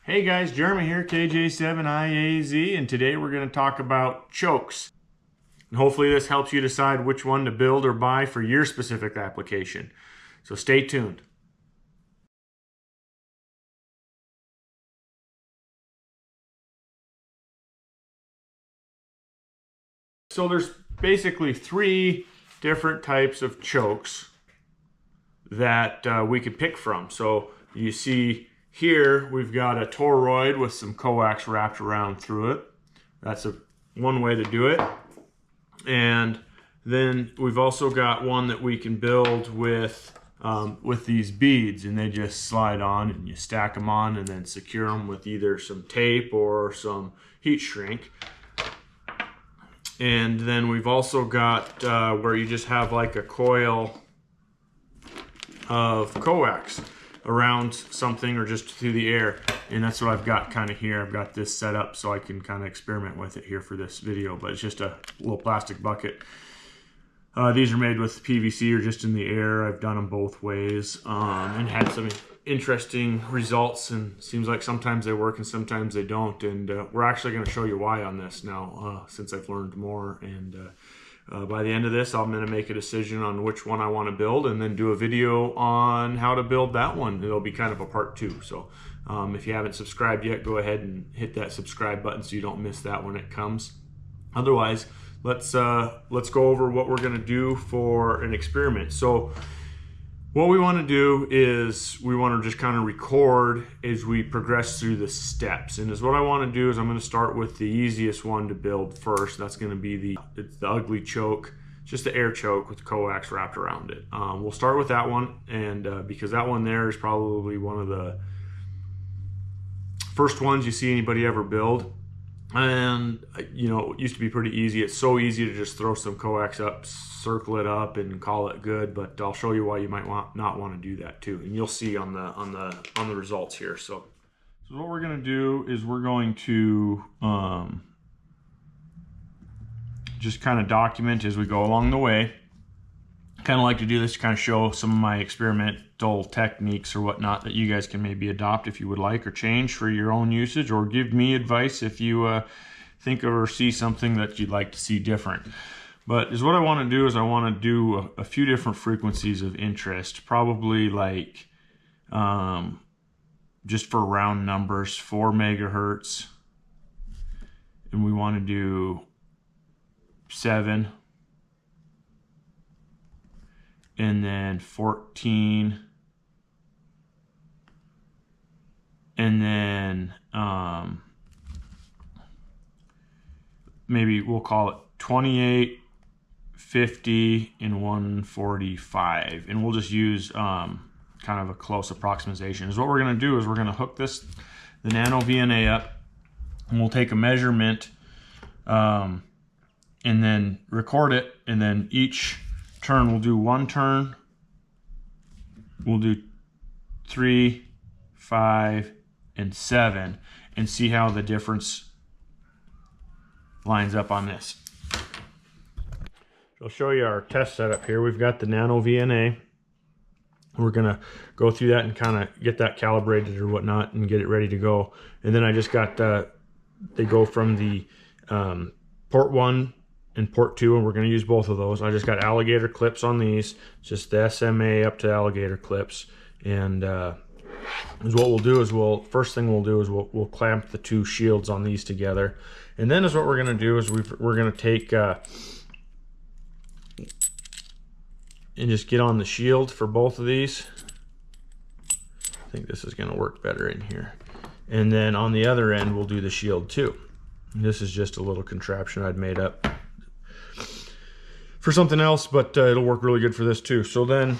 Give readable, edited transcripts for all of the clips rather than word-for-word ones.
Hey guys, Jeremy here, KJ7IAZ, and today we're going to talk about chokes. And hopefully this helps you decide which one to build or buy for your specific application. So stay tuned. So there's basically three different types of chokes that we could pick from. So you see here we've got a toroid with some coax wrapped around through it. That's one way to do it. And then we've also got one that we can build with these beads, and they just slide on and you stack them on and then secure them with either some tape or some heat shrink. And then we've also got where you just have like a coil of coax around something or just through the air, and that's what I've got kind of here. I've got this set up so I can kind of experiment with it here for this video, but it's just a little plastic bucket. These are made with PVC or just in the air. I've done them both ways and had some interesting results, and seems like sometimes they work and sometimes they don't, and we're actually going to show you why on this now since I've learned more. And by the end of this, I'm going to make a decision on which one I want to build and then do a video on how to build that one. It'll be kind of a part two. So if you haven't subscribed yet, go ahead and hit that subscribe button so you don't miss that when it comes. Otherwise, let's go over what we're going to do for an experiment. So what we want to do is we want to just kind of record as we progress through the steps. And what I want to do is I'm going to start with the easiest one to build first. That's going to be it's the ugly choke, just the air choke with coax wrapped around it. We'll start with that one, and because that one there is probably one of the first ones you see anybody ever build. And you know, it used to be pretty easy. It's so easy to just throw some coax up, circle it up, and call it good. But I'll show you why you might not want to do that too, and you'll see on the results here. So what we're going to do is we're going to just kind of document as we go along the way. Kind of like to do this to kind of show some of my experimental techniques or whatnot that you guys can maybe adopt if you would like, or change for your own usage, or give me advice if you think or see something that you'd like to see different. But what I want to do is I want to do a few different frequencies of interest, probably like just for round numbers, 4 megahertz, and we want to do 7, and then 14, and then maybe we'll call it 28, 50, and 145, and we'll just use kind of a close approximation. What we're going to do is we're going to hook the nano VNA up, and we'll take a measurement and then record it, and then each turn we'll do 1 turn, we'll do 3, 5, and 7, and see how the difference lines up on this. I'll show you our test setup here. We've got the nano VNA. We're gonna go through that and kind of get that calibrated or whatnot and get it ready to go. And then I just got they go from the port 1 and port 2, and we're going to use both of those. I just got alligator clips on these, just the SMA up to alligator clips. And what we'll do is first thing we'll do is we'll clamp the 2 shields on these together. And then what we're going to do is we're going to take and just get on the shield for both of these. I think this is going to work better in here. And then on the other end we'll do the shield too. And this is just a little contraption I'd made up for something else, but it'll work really good for this too. So then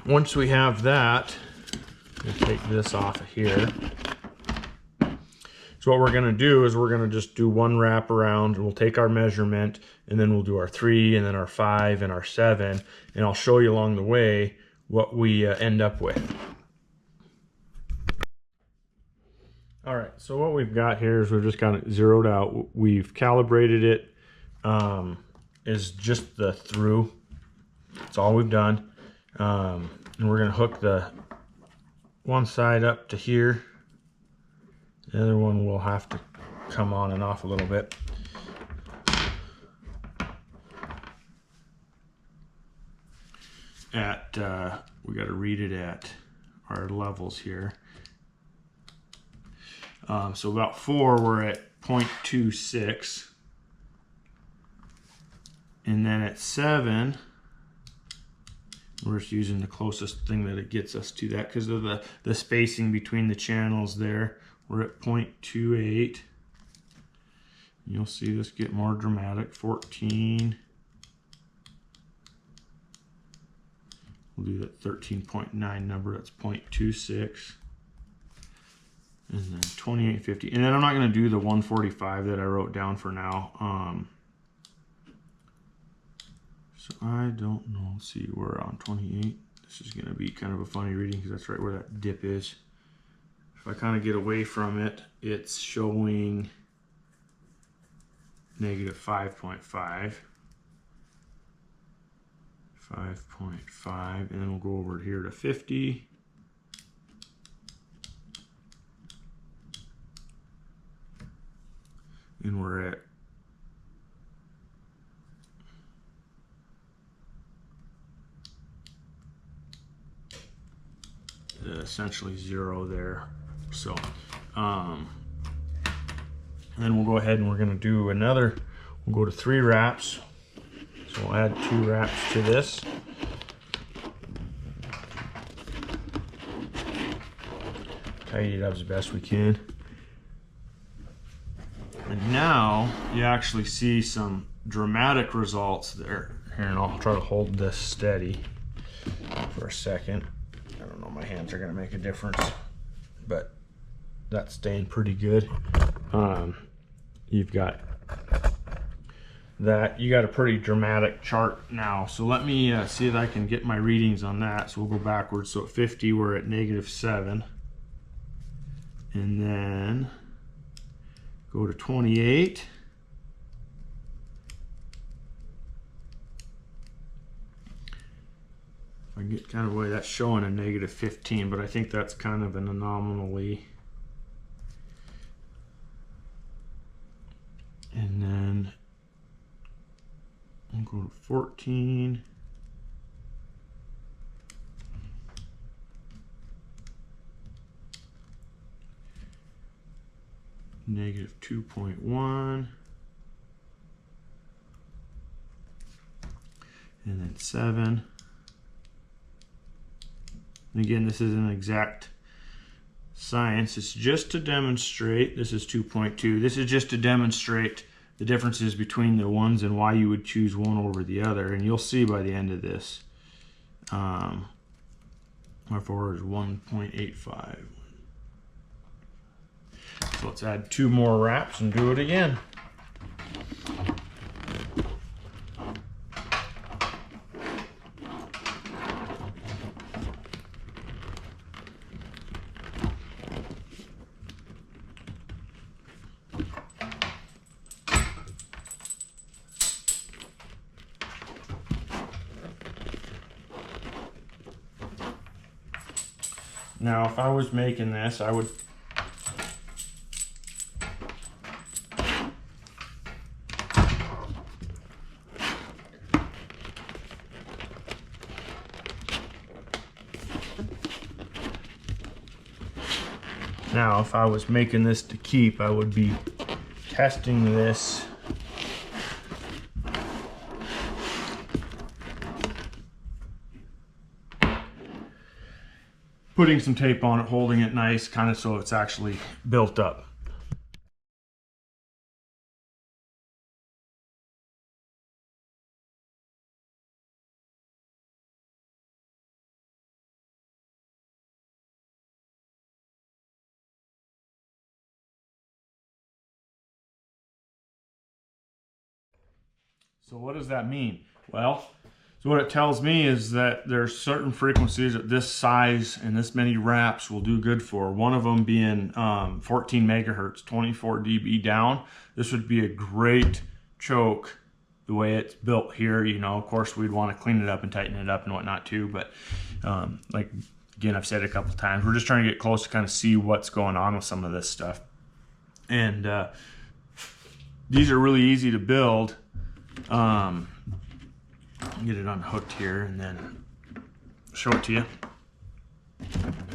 once we have that, we'll take this off of here. So what we're going to do is we're going to just do 1 wrap around, and we'll take our measurement, and then we'll do our 3, and then our 5, and our 7, and I'll show you along the way what we end up with. All right, so what we've got here is we've just got it zeroed out. We've calibrated it is just the through. That's all we've done. And we're going to hook the one side up to here The other one will have to come on and off a little bit. We got to read it at our levels here. So about 4, we're at 0.26. And then at 7, we're just using the closest thing that it gets us to that because of the spacing between the channels there. We're at 0.28. You'll see this get more dramatic. 14. We'll do that 13.9 number. That's 0.26. And then 28.50. And then I'm not going to do the 145 that I wrote down for now. So I don't know. Let's see, we're on 28. This is going to be kind of a funny reading because that's right where that dip is. If I kind of get away from it, it's showing negative 5.5. 5.5, and then we'll go over here to 50. And we're at essentially 0 there. So and then we'll go ahead and we're going to do another, we'll go to 3 wraps. So we'll add 2 wraps to this. Tidy it up as best we can. And now you actually see some dramatic results there. Here, and I'll try to hold this steady for a second. I don't know, my hands are going to make a difference, but that's staying pretty good. You've got that. You got a pretty dramatic chart now. So let me see if I can get my readings on that. So we'll go backwards. So at 50, we're at -7. And then go to 28. If I get kind of away, that's showing a -15, but I think that's kind of an anomaly. And then we'll go to 14. -2.1. And then 7. And again, this isn't exact science. It's just to demonstrate. This is 2.2. This is just to demonstrate the differences between the ones and why you would choose one over the other. And you'll see by the end of this. My forward is 1.85. So let's add 2 more wraps and do it again. Now, if I was making this, I would to keep, I would be testing this putting some tape on it, holding it nice, kind of so it's actually built up. So what does that mean? Well, so what it tells me is that there's certain frequencies that this size and this many wraps will do good for. One of them being 14 megahertz, 24 dB down. This would be a great choke the way it's built here. You know, of course, we'd want to clean it up and tighten it up and whatnot too. But like, again, I've said it a couple times, we're just trying to get close to kind of see what's going on with some of this stuff. And these are really easy to build. Get it unhooked here and then show it to you.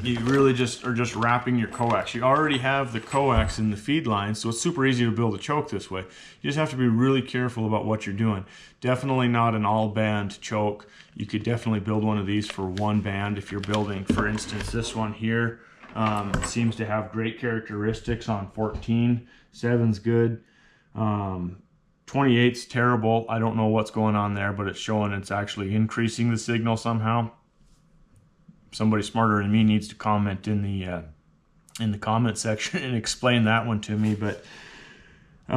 You really just are just wrapping your coax. You already have the coax in the feed line, so it's super easy to build a choke this way. You just have to be really careful about what you're doing. Definitely not an all band choke. You could definitely build one of these for one band if you're building, for instance, this one here seems to have great characteristics on 14. 7's good. 28's terrible. I don't know what's going on there, but it's showing it's actually increasing the signal somehow. Somebody smarter than me needs to comment in the comment section and explain that one to me. But 4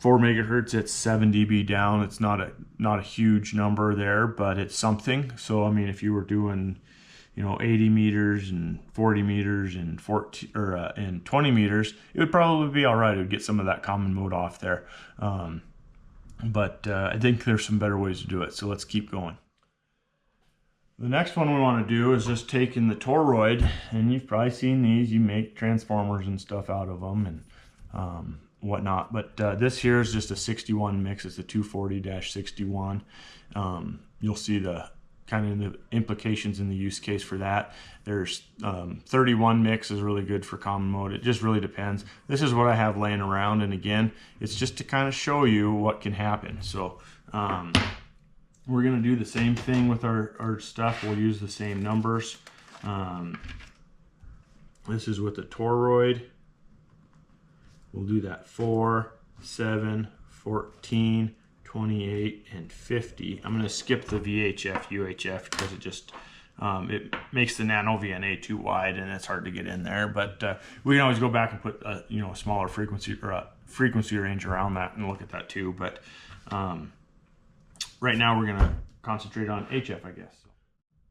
megahertz at 7 dB down. It's not a huge number there, but it's something. So I mean, if you were doing, you know, 80 meters and 40 meters and 14 or and 20 meters, it would probably be all right. It would get some of that common mode off there. But I think there's some better ways to do it. So let's keep going. The next one we want to do is just taking the toroid, and you've probably seen these. You make transformers and stuff out of them and whatnot. But this here is just a 61 mix. It's a 240-61. You'll see the kind of the implications in the use case for that. There's 31 mix is really good for common mode. It just really depends. This is what I have laying around, and again, it's just to kind of show you what can happen. So we're going to do the same thing with our stuff. We'll use the same numbers. This is with the toroid. We'll do that 4, 7, 14, 28, and 50. I'm going to skip the VHF, UHF because it just it makes the nano VNA too wide and it's hard to get in there. But we can always go back and put a smaller frequency or a frequency range around that and look at that too. But right now we're going to concentrate on HF, I guess.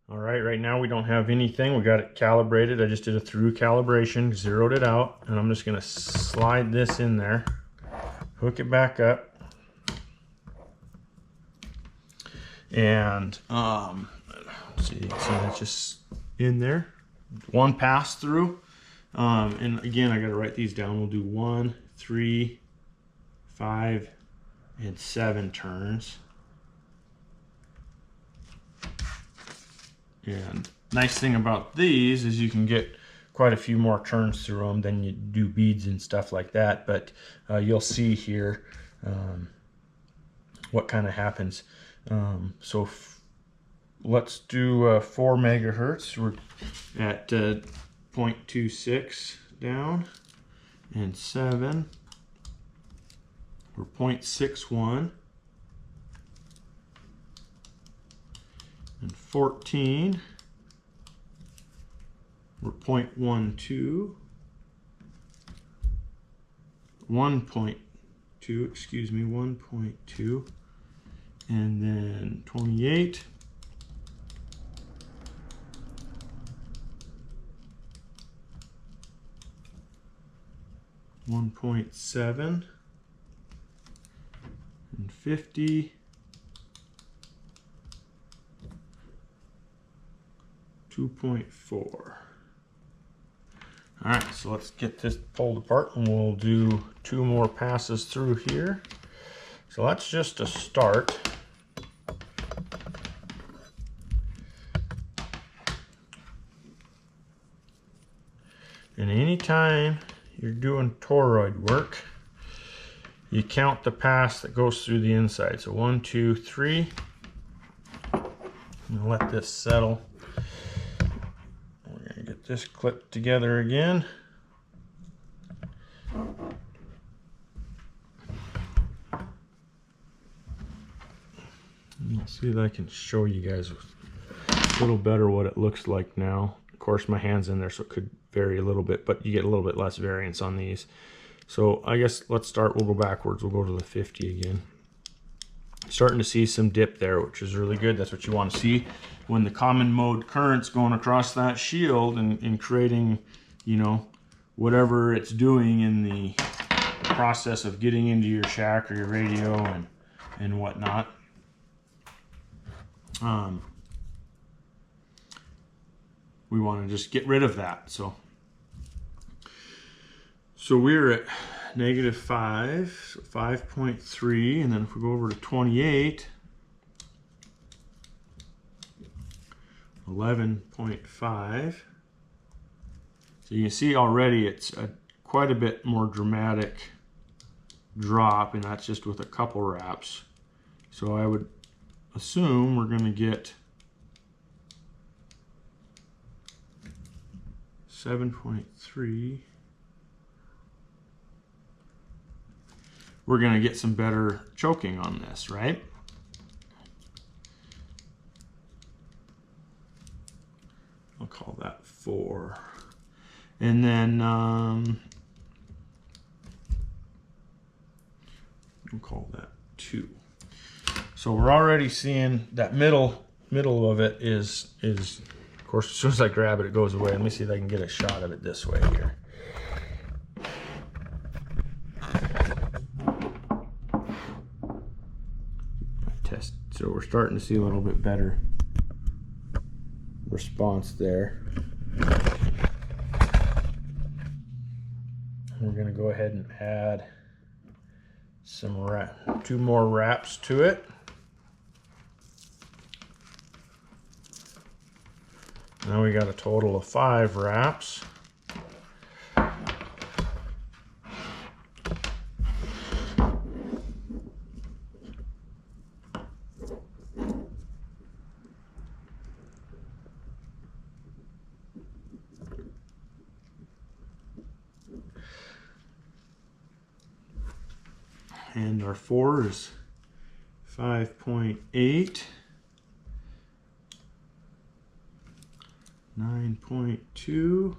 All right now we don't have anything. We got it calibrated. I just did a through calibration, zeroed it out, and I'm just going to slide this in there, hook it back up, and see, that's just in there. One pass through, and again, I got to write these down. We'll do 1, 3, 5, and 7 turns. And nice thing about these is you can get quite a few more turns through them than you do beads and stuff like that. But you'll see here what kind of happens. So let's do 4 megahertz. We're at 0.26 down, and 7. We're 0.61. And 14, we're 0.12, 1.2, excuse me, 1.2, and then 28, 1.7, and 50, 2.4. All right, so let's get this pulled apart and we'll do 2 more passes through here. So that's just a start. And anytime you're doing toroid work, you count the pass that goes through the inside. So 1, 2, 3. And let this settle. We're going to get this clipped together again. Let's see if I can show you guys a little better what it looks like now. Of course, my hand's in there, so it could vary a little bit, but you get a little bit less variance on these. So I guess let's start, we'll go backwards. We'll go to the 50 again. Starting to see some dip there, which is really good. That's what you want to see when the common mode current's going across that shield and creating, you know, whatever it's doing in the process of getting into your shack or your radio and whatnot. We want to just get rid of that. So So we're at -5, so 5.3, and then if we go over to 28, 11.5. So you can see already it's quite a bit more dramatic drop, and that's just with a couple wraps. So I would assume we're going to get 7.3. We're going to get some better choking on this, right? I'll call that 4. And then we'll call that 2. So we're already seeing that middle of it is of course, as soon as I grab it, it goes away. Let me see if I can get a shot of it this way here. Test. So we're starting to see a little bit better response there. We're going to go ahead and add some 2 more wraps to it. Now we got a total of 5 wraps. And our 4 is 5.8. 9.2.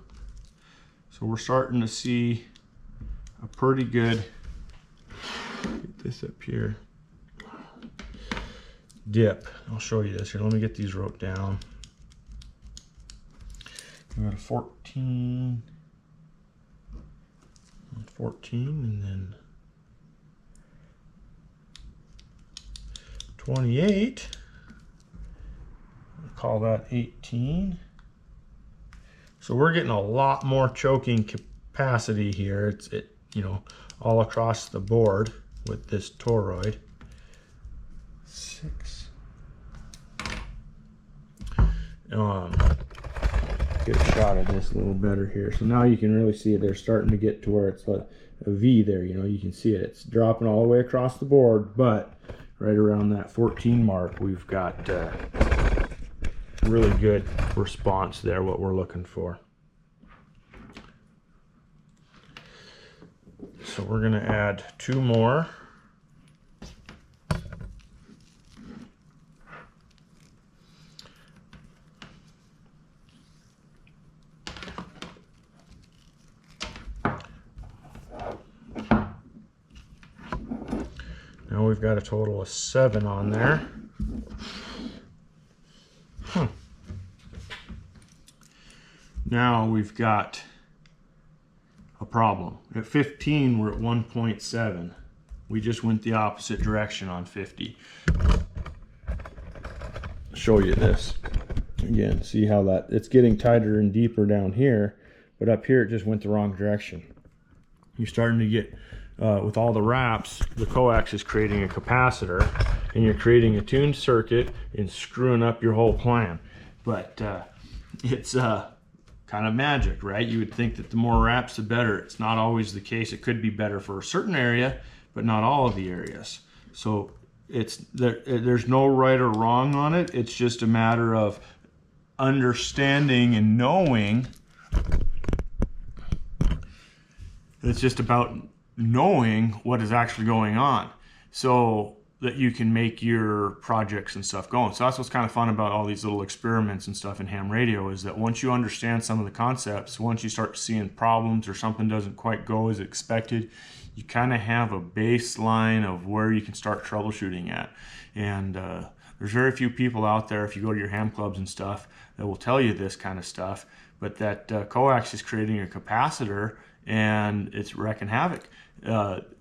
So we're starting to see a pretty good, get this up here, dip. I'll show you this here. Let me get these wrote down. We got a 14, and then 28. I'll call that 18. So we're getting a lot more choking capacity here. It's you know, all across the board with this toroid. 6. Get a shot of this a little better here. So now you can really see it. They're starting to get to where it's a V there. You know, you can see it. It's dropping all the way across the board, but right around that 14 mark, we've got really good response there, what we're looking for. So we're going to add 2 more. Now we've got a total of 7 on there. Now we've got a problem. At 15, we're at 1.7. We just went the opposite direction on 50. Show you this. Again, see how that, it's getting tighter and deeper down here, but up here it just went the wrong direction. You're starting to get, with all the wraps, the coax is creating a capacitor, and you're creating a tuned circuit and screwing up your whole plan. But it's kind of magic, right? You would think that the more wraps, the better. It's not always the case. It could be better for a certain area, but not all of the areas. So there's no right or wrong on it. It's just a matter of understanding and knowing. It's just about knowing what is actually going on, so that you can make your projects and stuff going. So that's what's kind of fun about all these little experiments and stuff in ham radio, is that once you understand some of the concepts, once you start seeing problems or something doesn't quite go as expected, you kind of have a baseline of where you can start troubleshooting at. And there's very few people out there, if you go to your ham clubs and stuff, that will tell you this kind of stuff. But that coax is creating a capacitor, and it's wrecking havoc.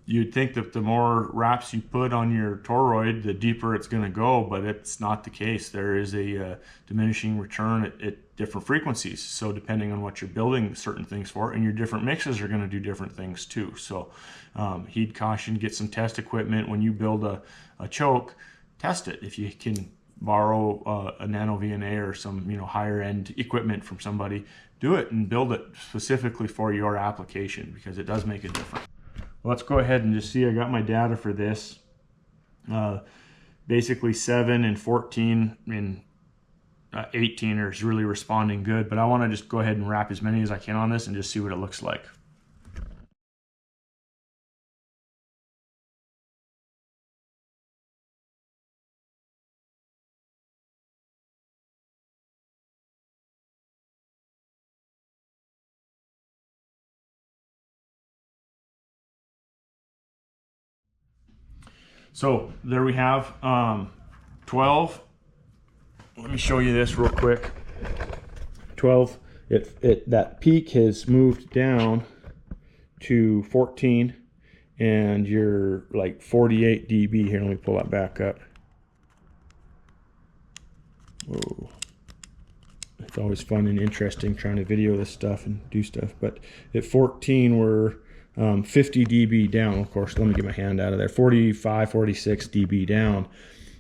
You'd think that the more wraps you put on your toroid, the deeper it's going to go, but it's not the case. There is a diminishing return at different frequencies. So depending on what you're building certain things for, and your different mixes are going to do different things too. So heed caution, get some test equipment. When you build a choke, test it. If you can borrow a nano VNA or some higher end equipment from somebody, do it and build it specifically for your application, because it does make a difference. Let's go ahead and just see. I got my data for this. Basically 7 and 14 and 18 are really responding good, but I want to just go ahead and wrap as many as I can on this and just see what it looks like. So there we have 12. Let me show you this real quick. 12, that peak has moved down to 14, and you're like 48 dB here. Let me pull that back up. Whoa. It's always fun and interesting trying to video this stuff and do stuff, but at 14 we're 50 dB down. Of course, let me get my hand out of there. 45, 46 dB down.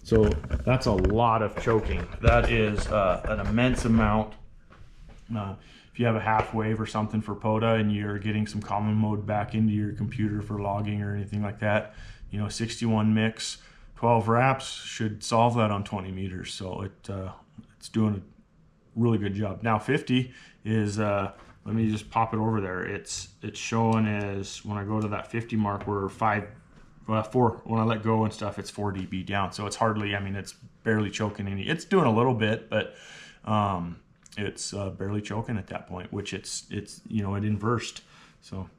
So that's a lot of choking. That is an immense amount. If you have a half wave or something for POTA and you're getting some common mode back into your computer for logging or anything like that, 61 mix, 12 wraps should solve that on 20 meters. So it's doing a really good job. Now 50 is, let me just pop it over there. It's showing as, when I go to that 50 mark, we're 4, when I let go and stuff, it's 4 dB down. So it's hardly, it's barely choking any. It's doing a little bit, but it's barely choking at that point, which it's it inversed. So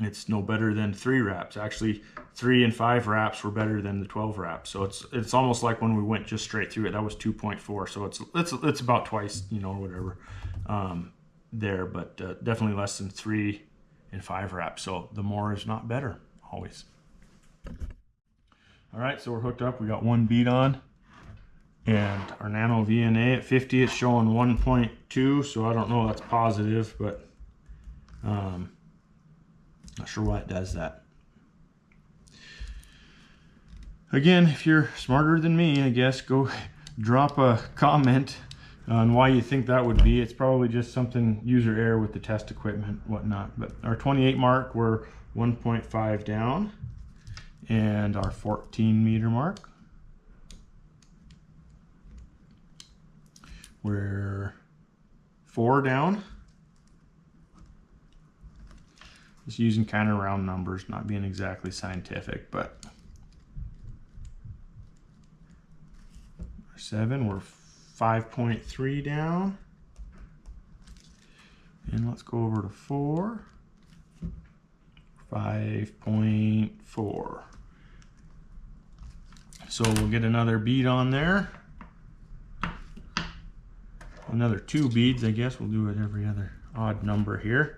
it's no better than 3 wraps. Actually, 3 and 5 wraps were better than the 12 wraps. So it's almost like when we went just straight through it, that was 2.4. So it's about twice, whatever, there, but definitely less than 3 and 5 wraps. So the more is not better, always. All right, so we're hooked up. We got 1 bead on, and our nano VNA at 50 is showing 1.2. So I don't know if that's positive, but not sure why it does that. Again, if you're smarter than me, I guess, go drop a comment on why you think that would be. It's probably just something user error with the test equipment, whatnot. But our 28 mark, we're 1.5 down, and our 14 meter mark, we're 4 down. Just using kind of round numbers, not being exactly scientific, but 7, we're 5.3 down. And let's go over to 4, 5.4. So we'll get another bead on there. Another 2 beads, I guess. We'll do it every other odd number here.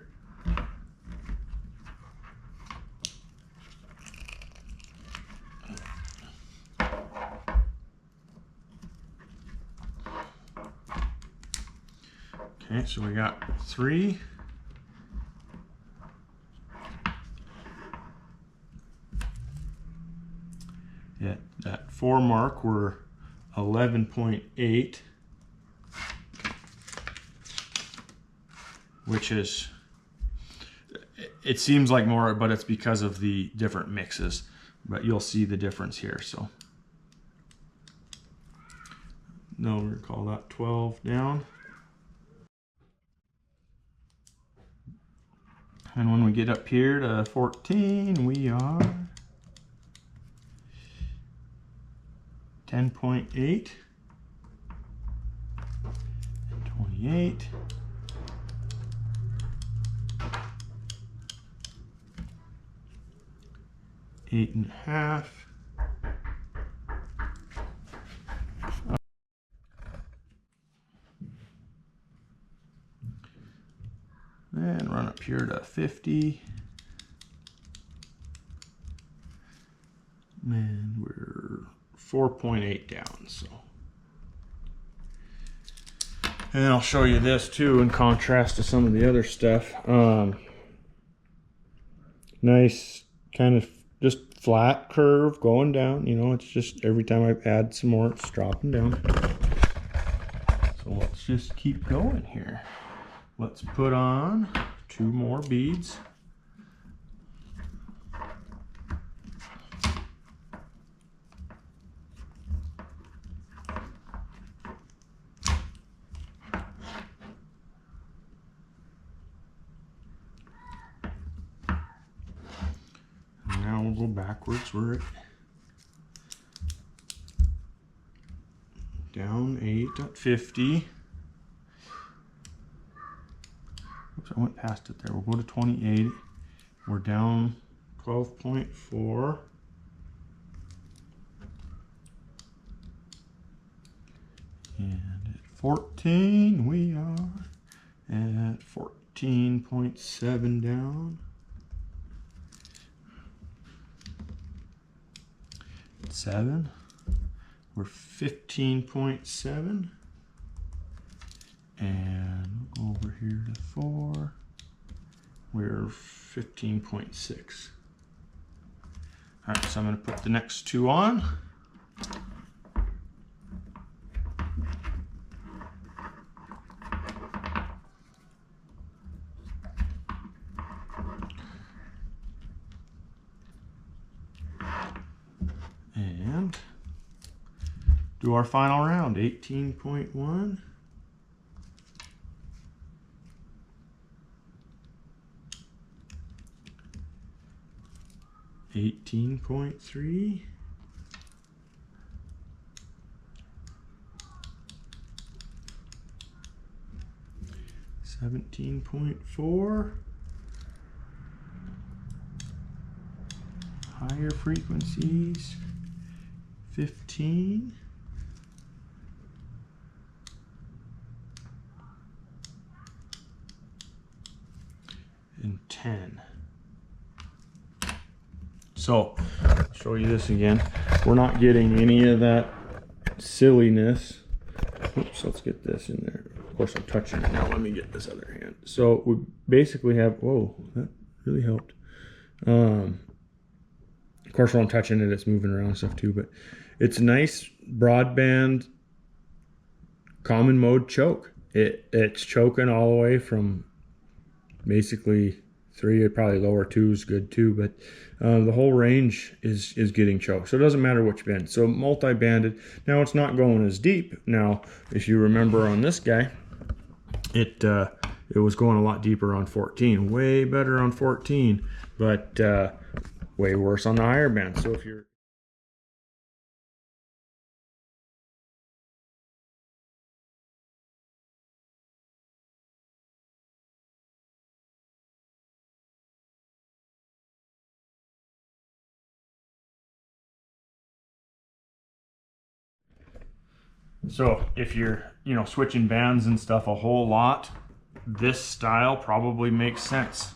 Okay, so we got 3. At that 4 mark, we're 11.8, which is, it seems like more, but it's because of the different mixes. But you'll see the difference here. So no, we're gonna call that 12 down. And when we get up here to 14, we are 10.8 and 28. 8.5. And run up here to 50. And we're 4.8 down, so. And then I'll show you this too in contrast to some of the other stuff. Nice kind of just flat curve going down, you know, it's just every time I add some more, it's dropping down. So let's just keep going here. Let's put on 2 more beads. Now we'll go backwards. We're down 8 at 50. Oops, I went past it there. We'll go to 28. We're down 12.4. And at 14, we are at 14.7 down. 7, we're 15.7, and over here to 4, we're 15.6. All right, so I'm going to put the next 2 on. And do our final round, 18.1. 18.3. 17.4. Higher frequencies. 15. And 10. So, I'll show you this again. We're not getting any of that silliness. Oops, let's get this in there. Of course, I'm touching it now. Let me get this other hand. So, we basically have, whoa, that really helped. Of course, while I'm touching it, it's moving around and stuff too, but it's a nice broadband common mode choke. It's choking all the way from basically 3, probably lower 2 is good too, but the whole range is getting choked. So it doesn't matter which band. So multi-banded. Now it's not going as deep. Now, if you remember on this guy, it was going a lot deeper on 14. Way better on 14, but way worse on the higher band. So if you're switching bands and stuff a whole lot, this style probably makes sense.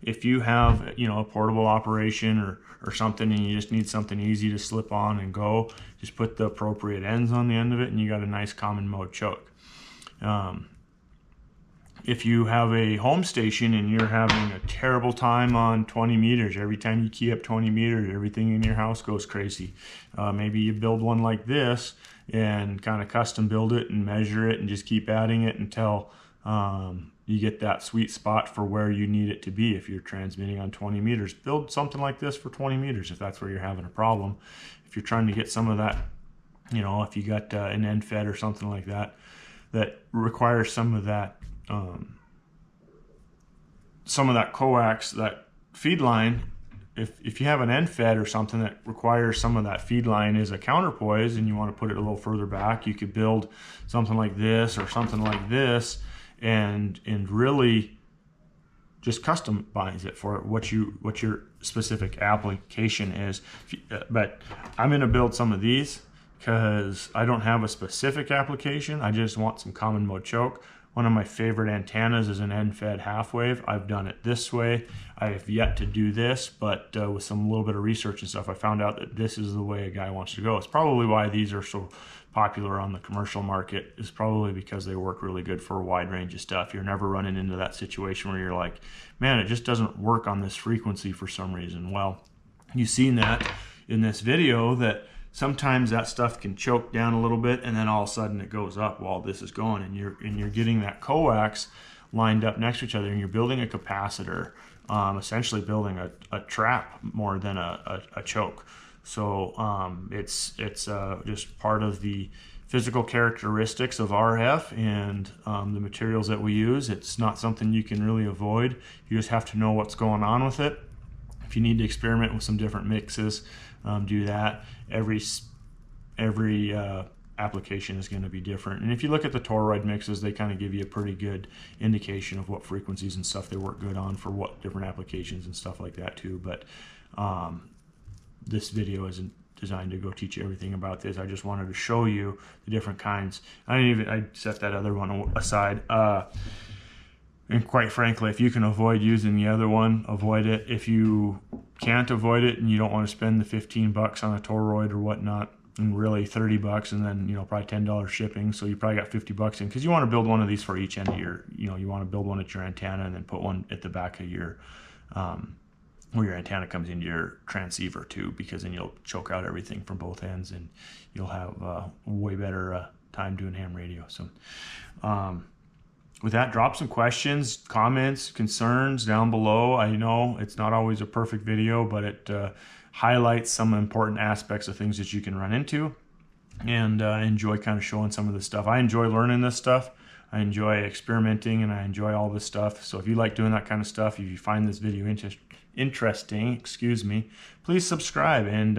If you have a portable operation or something and you just need something easy to slip on and go, just put the appropriate ends on the end of it and you got a nice common mode choke. If you have a home station and you're having a terrible time on 20 meters, every time you key up 20 meters, everything in your house goes crazy. Maybe you build one like this and kind of custom build it and measure it and just keep adding it until you get that sweet spot for where you need it to be. If you're transmitting on 20 meters, build something like this for 20 meters if that's where you're having a problem. If you're trying to get some of that, if you got an end fed or something like that, that requires some of that coax, that feed line. If you have an end fed or something that requires some of that feed line is a counterpoise and you want to put it a little further back, you could build something like this or something like this and really just customize it for what your specific application is. But I'm going to build some of these because I don't have a specific application. I just want some common mode choke. One of my favorite antennas is an end-fed half wave. I've done it this way. I have yet to do this, but with some little bit of research and stuff, I found out that this is the way a guy wants to go. It's probably why these are so popular on the commercial market, is probably because they work really good for a wide range of stuff. You're never running into that situation where you're like, man, it just doesn't work on this frequency for some reason. Well, you've seen that in this video, that sometimes that stuff can choke down a little bit and then all of a sudden it goes up while this is going, and you're getting that coax lined up next to each other, and you're building a capacitor, essentially building a trap more than a choke. So it's just part of the physical characteristics of RF and the materials that we use. It's not something you can really avoid. You just have to know what's going on with it. If you need to experiment with some different mixes, do that. Every application is going to be different. And if you look at the toroid mixes, they kind of give you a pretty good indication of what frequencies and stuff they work good on for what different applications and stuff like that too. But this video isn't designed to go teach you everything about this. I just wanted to show you the different kinds. I set that other one aside. And quite frankly, if you can avoid using the other one, avoid it. If you can't avoid it and you don't want to spend the 15 bucks on a toroid or whatnot, and really 30 bucks, and then, you know, probably $10 shipping, so you probably got 50 bucks in, because you want to build one of these for each end of your, you know, you want to build one at your antenna and then put one at the back of your, where your antenna comes into your transceiver too, because then you'll choke out everything from both ends and you'll have a way better time doing ham radio. So, with that, drop some questions, comments, concerns down below. I know it's not always a perfect video, but it highlights some important aspects of things that you can run into, and I enjoy kind of showing some of this stuff. I enjoy learning this stuff. I enjoy experimenting, and I enjoy all this stuff. So if you like doing that kind of stuff, if you find this video interesting, excuse me, please subscribe, and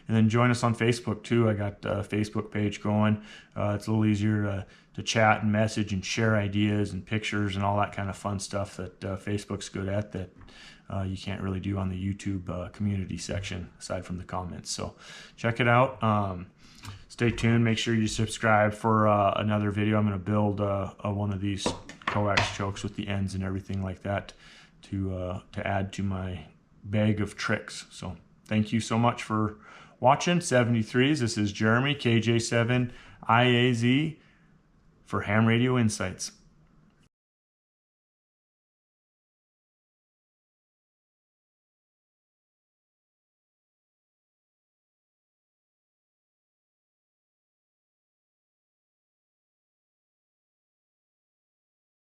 then join us on Facebook too. I got a Facebook page going. It's a little easier to chat and message and share ideas and pictures and all that kind of fun stuff that Facebook's good at, that you can't really do on the YouTube community section aside from the comments. So check it out. Stay tuned. Make sure you subscribe for another video. I'm going to build one of these coax chokes with the ends and everything like that to add to my bag of tricks. So thank you so much for watching. 73s. This is Jeremy, KJ7IAZ, for Ham Radio Insights.